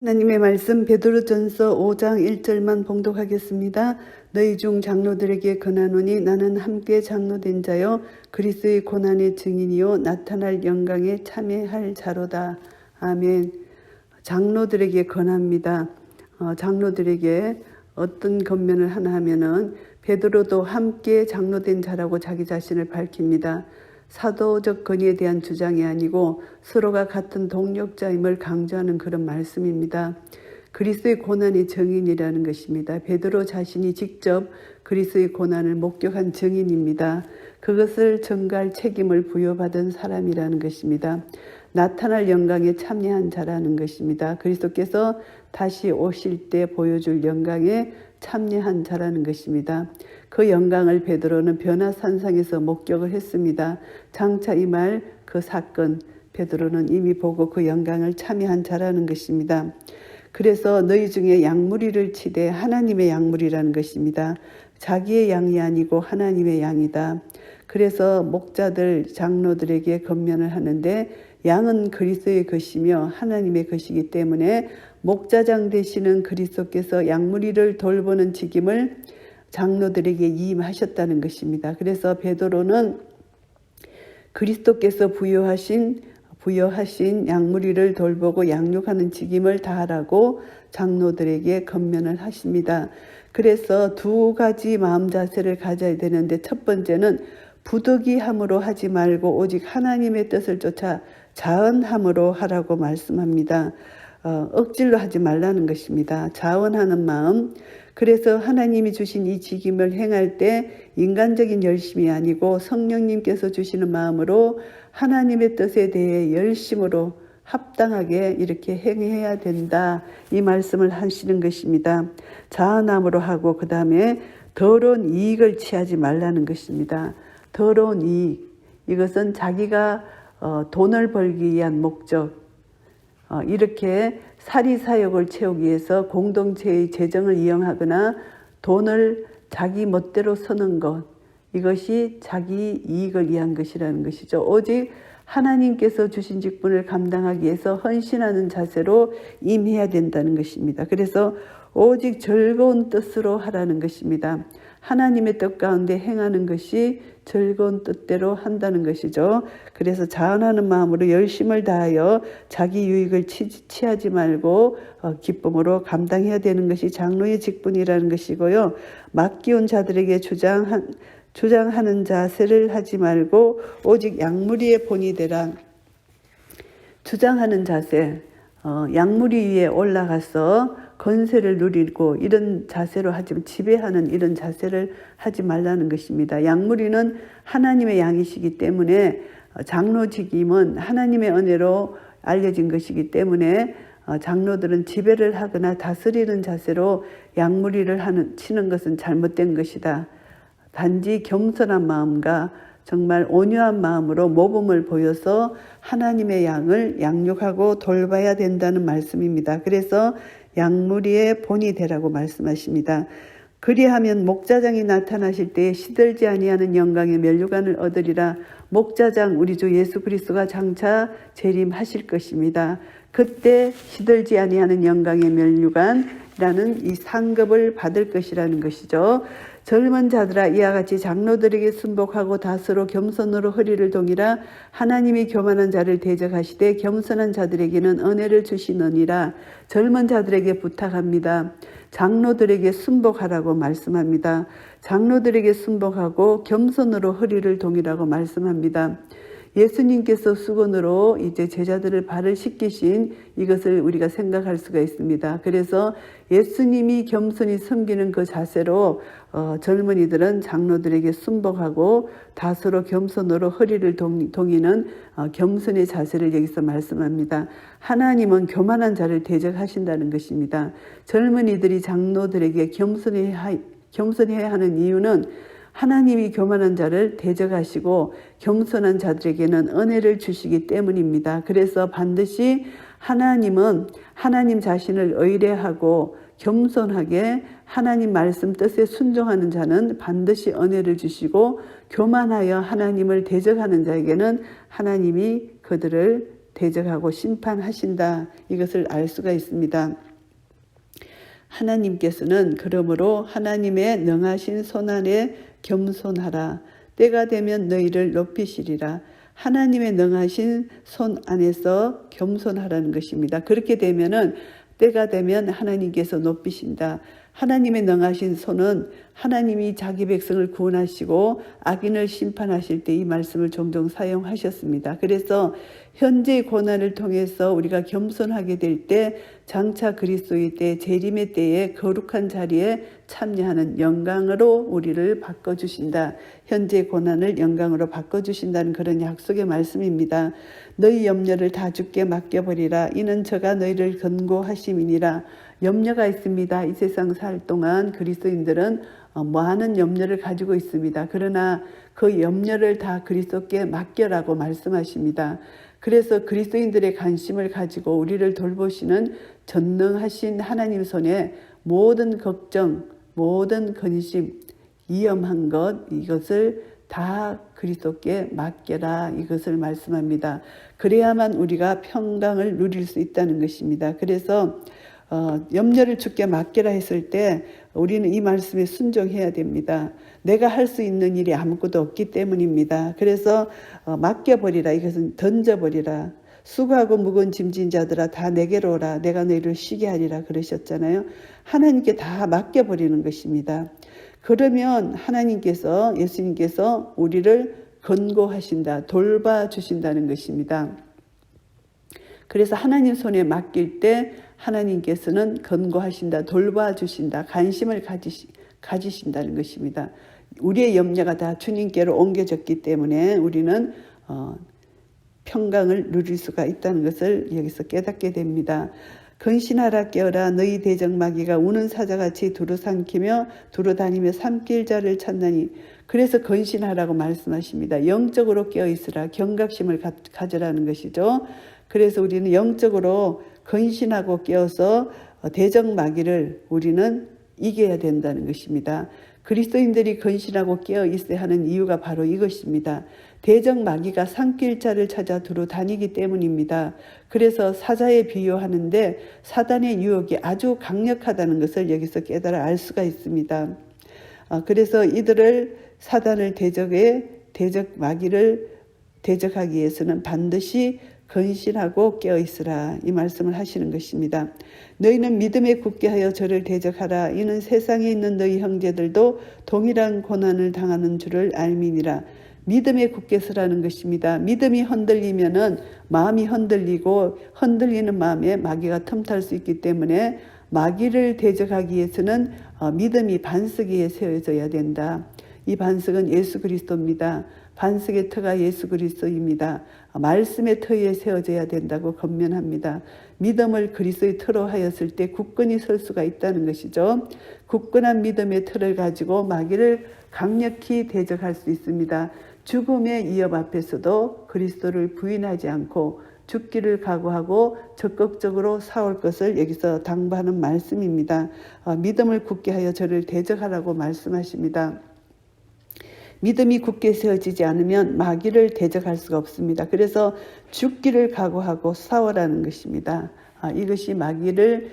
하나님의 말씀 베드로전서 5장 1절만 봉독하겠습니다. 너희 중 장로들에게 권하노니 나는 함께 장로된 자요 그리스도의 고난의 증인이요 나타날 영광에 참여할 자로다. 아멘. 장로들에게 권합니다. 장로들에게 어떤 권면을 하나 하면은 베드로도 함께 장로된 자라고 자기 자신을 밝힙니다. 사도적 권위에 대한 주장이 아니고 서로가 같은 동력자임을 강조하는 그런 말씀입니다. 그리스도의 고난의 증인이라는 것입니다. 베드로 자신이 직접 그리스도의 고난을 목격한 증인입니다. 그것을 전가할 책임을 부여받은 사람이라는 것입니다. 나타날 영광에 참여한 자라는 것입니다. 그리스도께서 다시 오실 때 보여줄 영광에 참여한 자라는 것입니다. 그 영광을 베드로는 변화산상에서 목격을 했습니다. 장차 이 말 그 사건 베드로는 이미 보고 그 영광을 참여한 자라는 것입니다. 그래서 너희 중에 양무리를 치되 하나님의 양무리라는 것입니다. 자기의 양이 아니고 하나님의 양이다. 그래서 목자들 장로들에게 권면을 하는데 양은 그리스도의 것이며 하나님의 것이기 때문에 목자장 되시는 그리스도께서 양무리를 돌보는 직임을 장로들에게 이임하셨다는 것입니다. 그래서 베드로는 그리스도께서 부여하신 양무리를 돌보고 양육하는 직임을 다하라고 장로들에게 권면을 하십니다. 그래서 두 가지 마음 자세를 가져야 되는데 첫 번째는 부득이함으로 하지 말고 오직 하나님의 뜻을 쫓아 자언함으로 하라고 말씀합니다. 억지로 하지 말라는 것입니다. 자원하는 마음. 그래서 하나님이 주신 이 직임을 행할 때 인간적인 열심이 아니고 성령님께서 주시는 마음으로 하나님의 뜻에 대해 열심으로 합당하게 이렇게 행해야 된다. 이 말씀을 하시는 것입니다. 자원함으로 하고 그 다음에 더러운 이익을 취하지 말라는 것입니다. 더러운 이익. 이것은 자기가 돈을 벌기 위한 목적. 이렇게 사리사욕을 채우기 위해서 공동체의 재정을 이용하거나 돈을 자기 멋대로 쓰는 것, 이것이 자기 이익을 위한 것이라는 것이죠. 오직 하나님께서 주신 직분을 감당하기 위해서 헌신하는 자세로 임해야 된다는 것입니다. 그래서 오직 즐거운 뜻으로 하라는 것입니다. 하나님의 뜻 가운데 행하는 것이 즐거운 뜻대로 한다는 것이죠. 그래서 자원하는 마음으로 열심을 다하여 자기 유익을 취하지 말고 기쁨으로 감당해야 되는 것이 장로의 직분이라는 것이고요. 맡기온 자들에게 주장하는 자세를 하지 말고 오직 양무리의 본이 되라. 주장하는 자세, 양무리 위에 올라가서 건세를 누리고 이런 자세로 하지만 지배하는 이런 자세를 하지 말라는 것입니다. 양무리는 하나님의 양이시기 때문에 장로직임은 하나님의 은혜로 알려진 것이기 때문에 장로들은 지배를 하거나 다스리는 자세로 양무리를 치는 것은 잘못된 것이다. 단지 겸손한 마음과 정말 온유한 마음으로 모범을 보여서 하나님의 양을 양육하고 돌봐야 된다는 말씀입니다. 그래서 양무리의 본이 되라고 말씀하십니다. 그리하면 목자장이 나타나실 때에 시들지 아니하는 영광의 면류관을 얻으리라. 목자장 우리 주 예수 그리스도가 장차 재림하실 것입니다. 그때 시들지 아니하는 영광의 면류관이라는 이 상급을 받을 것이라는 것이죠. 젊은 자들아 이와 같이 장로들에게 순복하고 다스로 겸손으로 허리를 동이라. 하나님이 교만한 자를 대적하시되 겸손한 자들에게는 은혜를 주시느니라. 젊은 자들에게 부탁합니다. 장로들에게 순복하라고 말씀합니다. 장로들에게 순복하고 겸손으로 허리를 동이라고 말씀합니다. 예수님께서 수건으로 이제 제자들을 발을 씻기신 이것을 우리가 생각할 수가 있습니다. 그래서 예수님이 겸손히 섬기는 그 자세로 젊은이들은 장로들에게 순복하고 다소로 겸손으로 허리를 동이는 겸손의 자세를 여기서 말씀합니다. 하나님은 교만한 자를 대적하신다는 것입니다. 젊은이들이 장로들에게 겸손해야 하는 이유는 하나님이 교만한 자를 대적하시고 겸손한 자들에게는 은혜를 주시기 때문입니다. 그래서 반드시 하나님은 하나님 자신을 의뢰하고 겸손하게 하나님 말씀 뜻에 순종하는 자는 반드시 은혜를 주시고 교만하여 하나님을 대적하는 자에게는 하나님이 그들을 대적하고 심판하신다. 이것을 알 수가 있습니다. 하나님께서는 그러므로 하나님의 능하신 손안에 겸손하라. 때가 되면 너희를 높이시리라. 하나님의 능하신 손 안에서 겸손하라는 것입니다. 그렇게 되면은 때가 되면 하나님께서 높이신다. 하나님의 능하신 손은 하나님이 자기 백성을 구원하시고 악인을 심판하실 때 이 말씀을 종종 사용하셨습니다. 그래서 현재의 고난을 통해서 우리가 겸손하게 될 때 장차 그리스도의 때 재림의 때에 거룩한 자리에 참여하는 영광으로 우리를 바꿔주신다. 현재의 고난을 영광으로 바꿔주신다는 그런 약속의 말씀입니다. 너희 염려를 다 주께 맡겨버리라. 이는 저가 너희를 권고하심이니라. 염려가 있습니다. 이 세상 살 동안 그리스도인들은 많은 염려를 가지고 있습니다. 그러나 그 염려를 다 그리스도께 맡겨라고 말씀하십니다. 그래서 그리스도인들의 관심을 가지고 우리를 돌보시는 전능하신 하나님 손에 모든 걱정, 모든 근심, 위험한 것 이것을 다 그리스도께 맡겨라 이것을 말씀합니다. 그래야만 우리가 평강을 누릴 수 있다는 것입니다. 그래서 염려를 주께 맡기라 했을 때 우리는 이 말씀에 순종해야 됩니다. 내가 할 수 있는 일이 아무것도 없기 때문입니다. 그래서 맡겨버리라. 이것은 던져버리라. 수고하고 무거운 짐진 자들아 다 내게로 오라. 내가 너희를 쉬게 하리라 그러셨잖아요. 하나님께 다 맡겨버리는 것입니다. 그러면 하나님께서 예수님께서 우리를 권고하신다. 돌봐주신다는 것입니다. 그래서 하나님 손에 맡길 때 하나님께서는 권고하신다, 돌봐주신다, 관심을 가지신다는 것입니다. 우리의 염려가 다 주님께로 옮겨졌기 때문에 우리는 평강을 누릴 수가 있다는 것을 여기서 깨닫게 됩니다. 근신하라 깨어라 너희 대적마귀가 우는 사자같이 두루삼키며 두루다니며 삼킬 자를 찾나니. 그래서 근신하라고 말씀하십니다. 영적으로 깨어있으라. 경각심을 가져라는 것이죠. 그래서 우리는 영적으로 근신하고 깨어서 대적마귀를 우리는 이겨야 된다는 것입니다. 그리스도인들이 근신하고 깨어 있어야 하는 이유가 바로 이것입니다. 대적마귀가 삼킬 자를 찾아 두루 다니기 때문입니다. 그래서 사자에 비유하는데 사단의 유혹이 아주 강력하다는 것을 여기서 깨달아 알 수가 있습니다. 그래서 이들을 사단을 대적마귀를 대적하기 위해서는 반드시 근신하고 깨어있으라 이 말씀을 하시는 것입니다. 너희는 믿음에 굳게 하여 저를 대적하라. 이는 세상에 있는 너희 형제들도 동일한 고난을 당하는 줄을 알미니라. 믿음에 굳게 서라는 것입니다. 믿음이 흔들리면은 마음이 흔들리고 흔들리는 마음에 마귀가 틈탈 수 있기 때문에 마귀를 대적하기 위해서는 믿음이 반석 위에 세워져야 된다. 이 반석은 예수 그리스도입니다. 반석의 터가 예수 그리스도입니다. 말씀의 터 위에 세워져야 된다고 권면합니다. 믿음을 그리스도의 터로 하였을 때 굳건히 설 수가 있다는 것이죠. 굳건한 믿음의 터를 가지고 마귀를 강력히 대적할 수 있습니다. 죽음의 위협 앞에서도 그리스도를 부인하지 않고 죽기를 각오하고 적극적으로 싸울 것을 여기서 당부하는 말씀입니다. 믿음을 굳게 하여 저를 대적하라고 말씀하십니다. 믿음이 굳게 세워지지 않으면 마귀를 대적할 수가 없습니다. 그래서 죽기를 각오하고 싸우라는 것입니다. 이것이 마귀를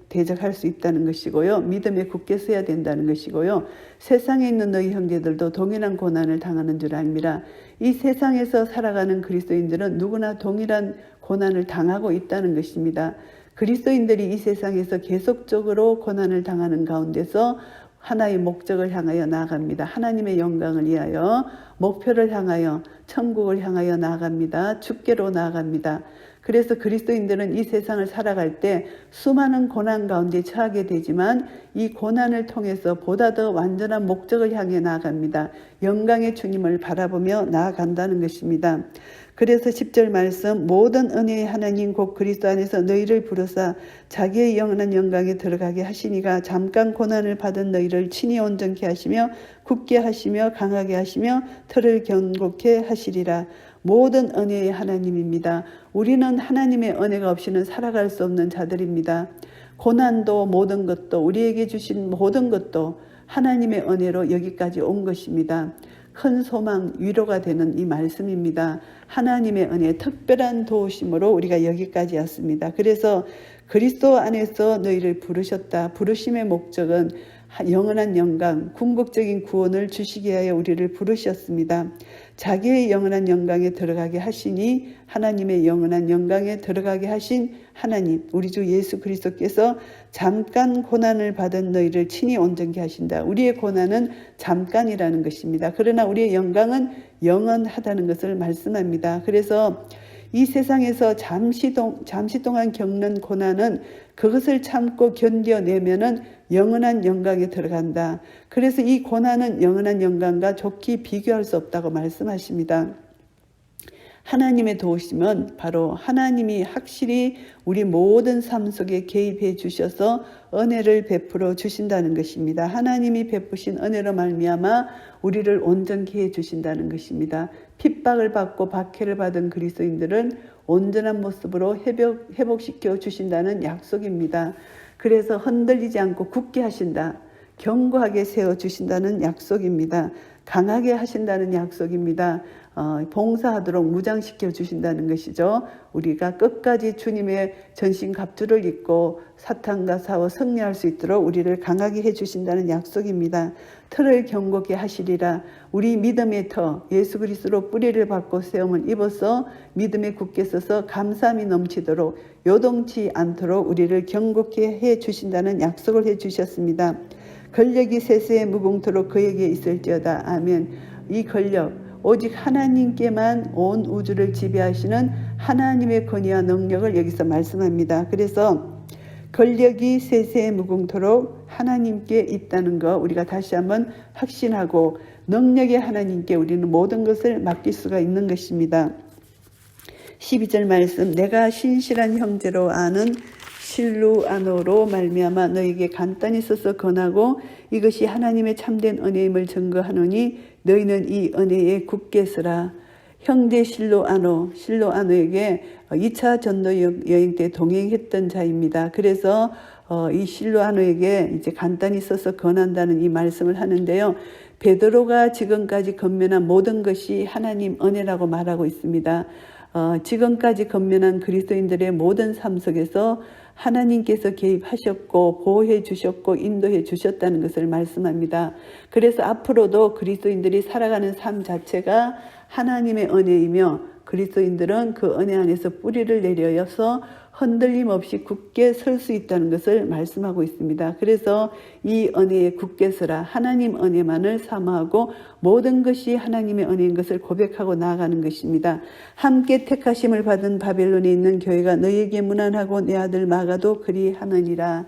대적할 수 있다는 것이고요. 믿음에 굳게 서야 된다는 것이고요. 세상에 있는 너희 형제들도 동일한 고난을 당하는 줄 압니다. 이 세상에서 살아가는 그리스도인들은 누구나 동일한 고난을 당하고 있다는 것입니다. 그리스도인들이 이 세상에서 계속적으로 고난을 당하는 가운데서 하나의 목적을 향하여 나아갑니다. 하나님의 영광을 위하여 목표를 향하여 천국을 향하여 나아갑니다. 주께로 나아갑니다. 그래서 그리스도인들은 이 세상을 살아갈 때 수많은 고난 가운데 처하게 되지만 이 고난을 통해서 보다 더 완전한 목적을 향해 나아갑니다. 영광의 주님을 바라보며 나아간다는 것입니다. 그래서 10절 말씀 모든 은혜의 하나님 곧 그리스도 안에서 너희를 부르사 자기의 영원한 영광에 들어가게 하시니가 잠깐 고난을 받은 너희를 친히 온전케 하시며 굳게 하시며 강하게 하시며 터를 견고케 하시리라. 모든 은혜의 하나님입니다. 우리는 하나님의 은혜가 없이는 살아갈 수 없는 자들입니다. 고난도 모든 것도 우리에게 주신 모든 것도 하나님의 은혜로 여기까지 온 것입니다. 큰 소망, 위로가 되는 이 말씀입니다. 하나님의 은혜, 특별한 도우심으로 우리가 여기까지 왔습니다. 그래서 그리스도 안에서 너희를 부르셨다. 부르심의 목적은 영원한 영광, 궁극적인 구원을 주시기 위하여 우리를 부르셨습니다. 자기의 영원한 영광에 들어가게 하시니 하나님의 영원한 영광에 들어가게 하신 하나님, 우리 주 예수 그리스도께서 잠깐 고난을 받은 너희를 친히 온전케 하신다. 우리의 고난은 잠깐이라는 것입니다. 그러나 우리의 영광은 영원하다는 것을 말씀합니다. 그래서 이 세상에서 잠시 동안 겪는 고난은 그것을 참고 견뎌내면은 영원한 영광에 들어간다. 그래서 이 고난은 영원한 영광과 좋게 비교할 수 없다고 말씀하십니다. 하나님의 도우심은 바로 하나님이 확실히 우리 모든 삶 속에 개입해 주셔서 은혜를 베풀어 주신다는 것입니다. 하나님이 베푸신 은혜로 말미암아 우리를 온전케 해 주신다는 것입니다. 핍박을 받고 박해를 받은 그리스도인들은 온전한 모습으로 회복시켜 주신다는 약속입니다. 그래서 흔들리지 않고 굳게 하신다. 견고하게 세워주신다는 약속입니다. 강하게 하신다는 약속입니다. 봉사하도록 무장시켜 주신다는 것이죠. 우리가 끝까지 주님의 전신갑주를 입고 사탄과 싸워 승리할 수 있도록 우리를 강하게 해주신다는 약속입니다. 틀을 견고하게 하시리라. 우리 믿음의 터 예수 그리스도로 뿌리를 받고 세움을 입어서 믿음에 굳게 서서 감사함이 넘치도록 요동치 않도록 우리를 견고하게 해주신다는 약속을 해주셨습니다. 권력이 세세에 무궁토록 그에게 있을지어다. 아멘. 이 권력 오직 하나님께만 온 우주를 지배하시는 하나님의 권위와 능력을 여기서 말씀합니다. 그래서 권력이 세세에 무궁토록 하나님께 있다는 거 우리가 다시 한번 확신하고 능력의 하나님께 우리는 모든 것을 맡길 수가 있는 것입니다. 12절 말씀, 내가 신실한 형제로 아는 실루아노로 말미암아 너에게 간단히 써서 권하고 이것이 하나님의 참된 은혜임을 증거하노니 너희는 이 은혜에 굳게 서라. 형제 실루아노에게 2차 전도 여행 때 동행했던 자입니다. 그래서 이 실루아노에게 이제 간단히 써서 권한다는 이 말씀을 하는데요. 베드로가 지금까지 건면한 모든 것이 하나님 은혜라고 말하고 있습니다. 지금까지 건면한 그리스도인들의 모든 삶 속에서 하나님께서 개입하셨고 보호해 주셨고 인도해 주셨다는 것을 말씀합니다. 그래서 앞으로도 그리스도인들이 살아가는 삶 자체가 하나님의 은혜이며 그리스도인들은 그 은혜 안에서 뿌리를 내려서 흔들림 없이 굳게 설 수 있다는 것을 말씀하고 있습니다. 그래서 이 은혜에 굳게 서라. 하나님 은혜만을 사모하고 모든 것이 하나님의 은혜인 것을 고백하고 나아가는 것입니다. 함께 택하심을 받은 바벨론에 있는 교회가 너희에게 문안하고 내 아들 마가도 그리하느니라.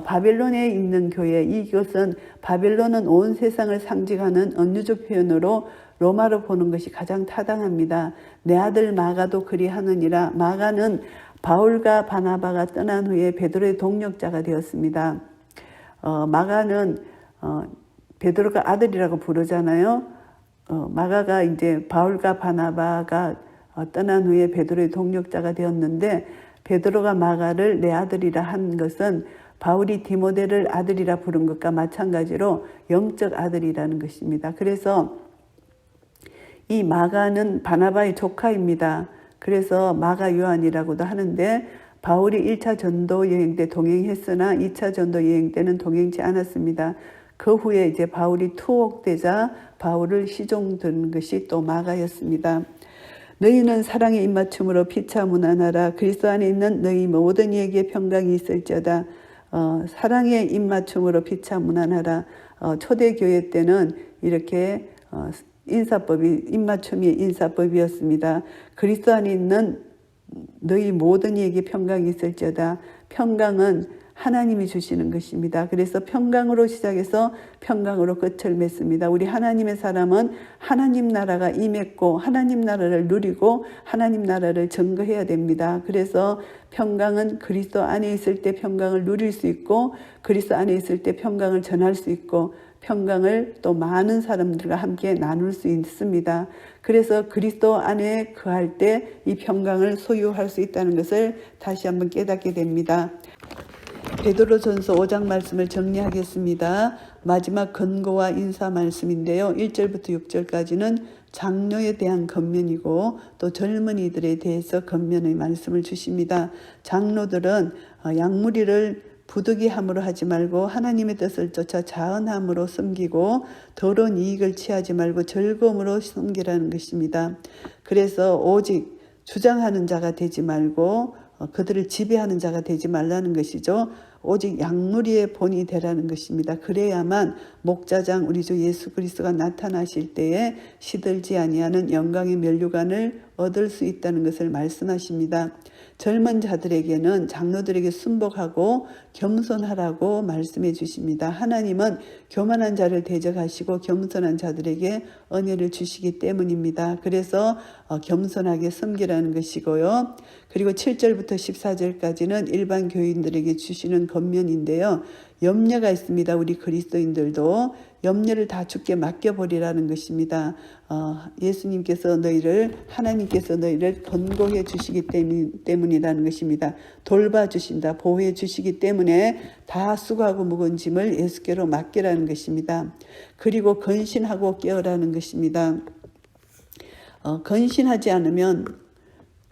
바벨론에 있는 교회, 이것은 바벨론은 온 세상을 상징하는 은유적 표현으로 로마로 보는 것이 가장 타당합니다. 내 아들 마가도 그리하느니라. 마가는 바울과 바나바가 떠난 후에 베드로의 동력자가 되었습니다. 마가는 베드로가 아들이라고 부르잖아요. 마가가 이제 바울과 바나바가 떠난 후에 베드로의 동력자가 되었는데 베드로가 마가를 내 아들이라 한 것은 바울이 디모데를 아들이라 부른 것과 마찬가지로 영적 아들이라는 것입니다. 그래서 이 마가는 바나바의 조카입니다. 그래서 마가 요한이라고도 하는데 바울이 1차 전도 여행 때 동행했으나 2차 전도 여행 때는 동행치 않았습니다. 그 후에 이제 바울이 투옥되자 바울을 시종든 것이 또 마가였습니다. 너희는 사랑의 입맞춤으로 피차 문안하라. 그리스도 안에 있는 너희 모든 이에게 평강이 있을지어다. 사랑의 입맞춤으로 피차 문안하라. 초대교회 때는 이렇게 인사법이 입맞춤이 인사법이었습니다. 그리스도 안에 있는 너희 모든 이에게 평강이 있을지어다. 평강은 하나님이 주시는 것입니다. 그래서 평강으로 시작해서 평강으로 끝을 맺습니다. 우리 하나님의 사람은 하나님 나라가 임했고 하나님 나라를 누리고 하나님 나라를 증거해야 됩니다. 그래서 평강은 그리스도 안에 있을 때 평강을 누릴 수 있고 그리스도 안에 있을 때 평강을 전할 수 있고 평강을 또 많은 사람들과 함께 나눌 수 있습니다. 그래서 그리스도 안에 거할 때 이 평강을 소유할 수 있다는 것을 다시 한번 깨닫게 됩니다. 베드로전서 5장 말씀을 정리하겠습니다. 마지막 권고와 인사 말씀인데요. 1절부터 6절까지는 장로에 대한 권면이고 또 젊은이들에 대해서 권면의 말씀을 주십니다. 장로들은 양무리를 부득이함으로 하지 말고 하나님의 뜻을 쫓아 자언함으로 섬기고 더러운 이익을 취하지 말고 즐거움으로 섬기라는 것입니다. 그래서 오직 주장하는 자가 되지 말고 그들을 지배하는 자가 되지 말라는 것이죠. 오직 양무리의 본이 되라는 것입니다. 그래야만 목자장 우리 주 예수 그리스도가 나타나실 때에 시들지 아니하는 영광의 면류관을 얻을 수 있다는 것을 말씀하십니다. 젊은 자들에게는 장로들에게 순복하고 겸손하라고 말씀해 주십니다. 하나님은 교만한 자를 대적하시고 겸손한 자들에게 은혜를 주시기 때문입니다. 그래서 겸손하게 섬기라는 것이고요. 그리고 7절부터 14절까지는 일반 교인들에게 주시는 권면인데요. 염려가 있습니다. 우리 그리스도인들도 염려를 다 주께 맡겨버리라는 것입니다. 예수님께서 하나님께서 너희를 권고해 주시기 때문이라는 것입니다. 돌봐주신다, 보호해 주시기 때문에 다 수고하고 무거운 짐을 예수께로 맡기라는 것입니다. 그리고 건신하고 깨어라는 것입니다. 건신하지 않으면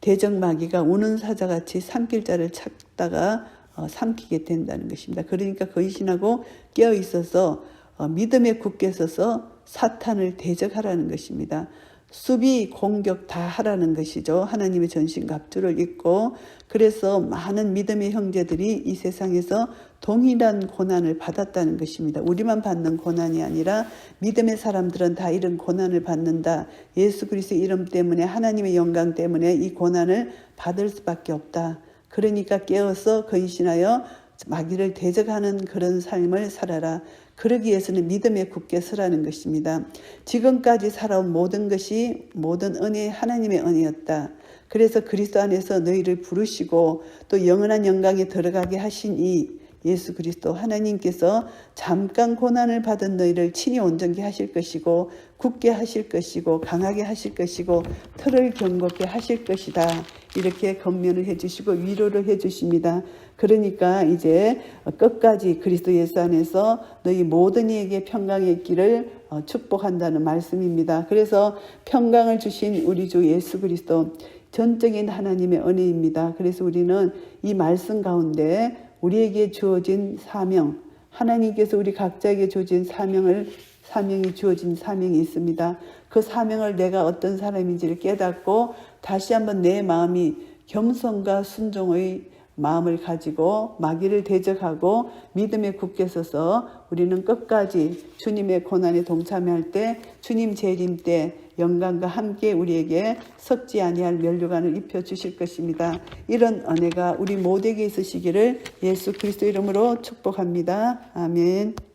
대적마귀가 우는 사자같이 삼킬 자를 찾다가 삼키게 된다는 것입니다. 그러니까 건신하고 깨어 있어서 믿음에 굳게 서서 사탄을 대적하라는 것입니다. 수비 공격 다 하라는 것이죠. 하나님의 전신갑주를 입고. 그래서 많은 믿음의 형제들이 이 세상에서 동일한 고난을 받았다는 것입니다. 우리만 받는 고난이 아니라 믿음의 사람들은 다 이런 고난을 받는다. 예수 그리스도의 이름 때문에 하나님의 영광 때문에 이 고난을 받을 수밖에 없다. 그러니까 깨어서 건신하여 마귀를 대적하는 그런 삶을 살아라. 그러기 위해서는 믿음에 굳게 서라는 것입니다. 지금까지 살아온 모든 것이 모든 은혜, 하나님의 은혜였다. 그래서 그리스도 안에서 너희를 부르시고 또 영원한 영광에 들어가게 하신 이 예수 그리스도 하나님께서 잠깐 고난을 받은 너희를 친히 온전케 하실 것이고 굳게 하실 것이고 강하게 하실 것이고 털을 견고케 하실 것이다. 이렇게 권면을 해주시고 위로를 해주십니다. 그러니까 이제 끝까지 그리스도 예수 안에서 너희 모든 이에게 평강의 있기를 축복한다는 말씀입니다. 그래서 평강을 주신 우리 주 예수 그리스도 전적인 하나님의 은혜입니다. 그래서 우리는 이 말씀 가운데 우리에게 주어진 사명, 하나님께서 우리 각자에게 주어진 사명이 주어진 사명이 있습니다. 그 사명을 내가 어떤 사람인지를 깨닫고 다시 한번 내 마음이 겸손과 순종의 마음을 가지고 마귀를 대적하고 믿음에 굳게 서서 우리는 끝까지 주님의 고난에 동참할 때 주님 재림 때 영광과 함께 우리에게 썩지 아니할 면류관을 입혀주실 것입니다. 이런 은혜가 우리 모두에게 있으시기를 예수 그리스도 이름으로 축복합니다. 아멘.